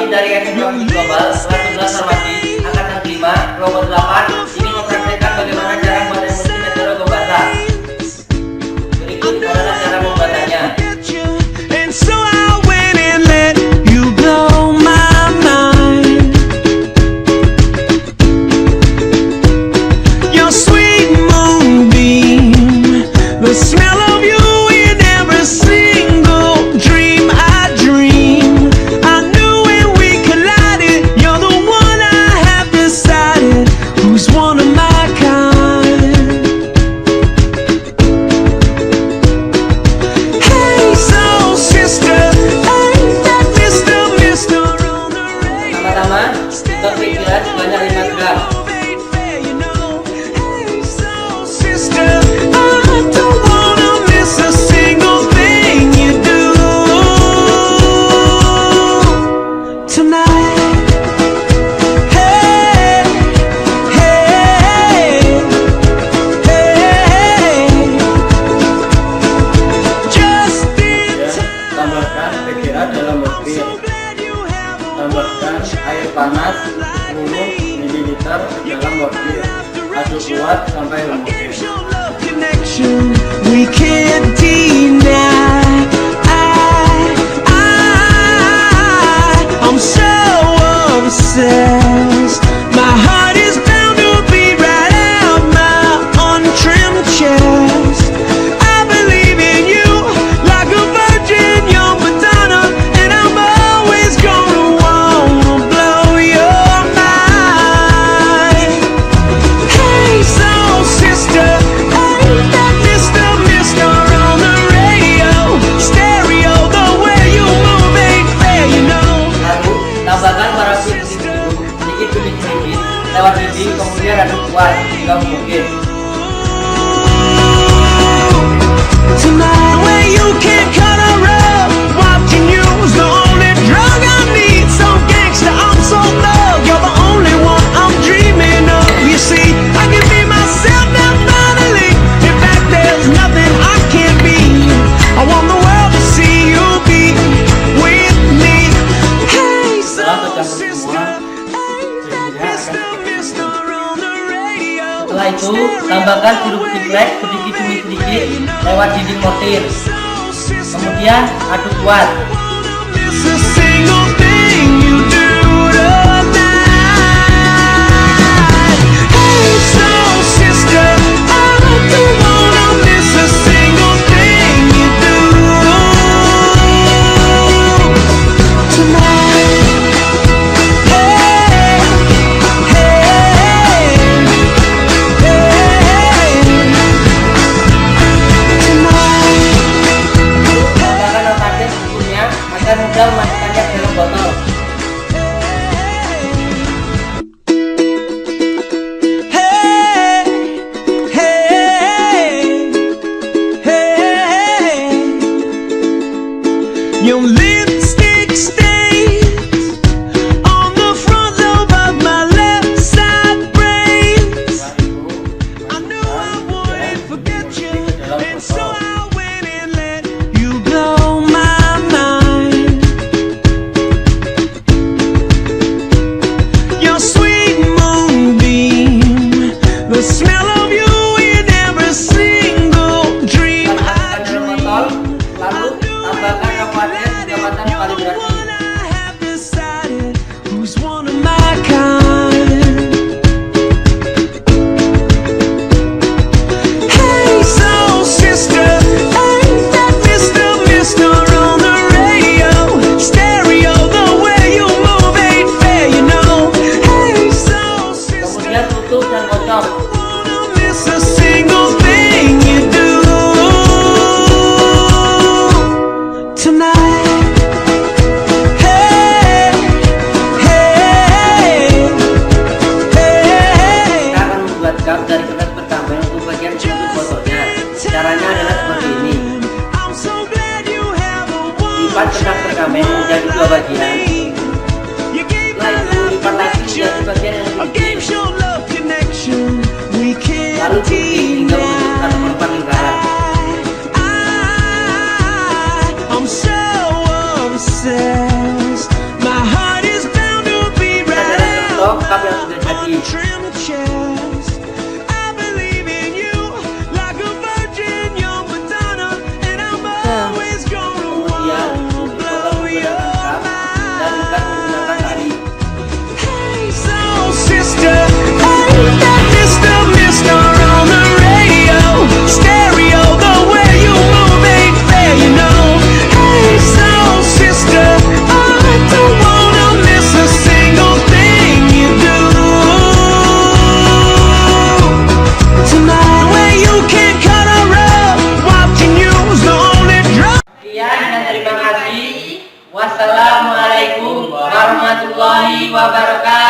Kami dari Ekonomi Global kelas 11 Sarwati Angkatan 5 kelompok 8 ingin mempraktekkan bagaimana cara membuat emosi metode Gobasa. Berikut adalah cara membuatannya. Untuk pikiran sebanyak 5 gram. Tambahkan pikiran dalam mobil. Tambahkan air panas 10 ml dalam mobil. Aduk kuat sampai lumut. We can't deny. I'm so obsessed. My heart is bound to beat right out my untrimmed chest. I believe in you like a virgin, young Madonna, and I'm always gonna wanna blow your mind. Hey, soul sister, ain't that Mr. on the radio? Stereo, the way you move ain't fair, you know. Lalu tambahkan paraffin sedikit demi sedikit lewat dinding, kemudian aduk kuat hingga mungkin. Tonight where you can't cut a rug, watching you's the only drug I need. So gangsta, I'm so thug, you're the only one I'm dreaming of. You see, I can be myself now finally. In fact, there's nothing I can't be. I want the world to see you be with me. Hey, soul sister, ain't that Mr. on the radio? Setelah itu, tambahkan sirup ciprek sedikit demi sedikit lewat dinding mortir. Kemudian aduk kuat. It's a single thing you do tonight. Hey, soul sister, I don't wanna miss a single thing you do tonight. Hey, hey, hey, tonight. Tambahkan otaknya secukupnya agar mudah memasukkannya ke dalam botol. Hey, hey, hey, your lipstick stains on the front lobe of my left side brain. I knew I wouldn't forget you, and so I went and let you blow my mind. Your sweet moonbeam, the smell of you in every single dream I Masukkan dalam botol, lalu tambahkan coklatnya kecepatan kalibrasi. I have decided who's one of my kind. Hey, soul sister, ain't that Mr. on the radio? Stereo, the way you move ain't fair, you know. Hey, soul sister, Kemudian tutup dan kocok. wanna miss a single thing you do tonight. Hey, hey, hey. Kita akan membuat cup dari kertas berkamen untuk bagian penutup botolnya. Caranya adalah seperti ini. I'm so glad you have a Lipat kertas berkamen menjadi 2 bagian. You gave my Setelah itu love lipat lagi menjadi bagian yang a lebih game kecil. show love connection. We Lalu can't gunting hingga membentuk satu perempat lingkaran. I'm so obsessed. My heart is trim chest. I believe in you like a virgin, young Madonna, and I'm always gonna Kemudian wanna blow your dan bukan menggunakan mind. tali. Hey, soul sister, ain't that Mr. Mister on the radio? Stereo, the way you move ain't fair, you know. Hey, soul sister, I don't wanna miss a single thing you do. Tonight, where you can cut a rug, watching you's the only drug. Sekian dan terima kasih. Wassalamualaikum warahmatullahi wabarakatuh.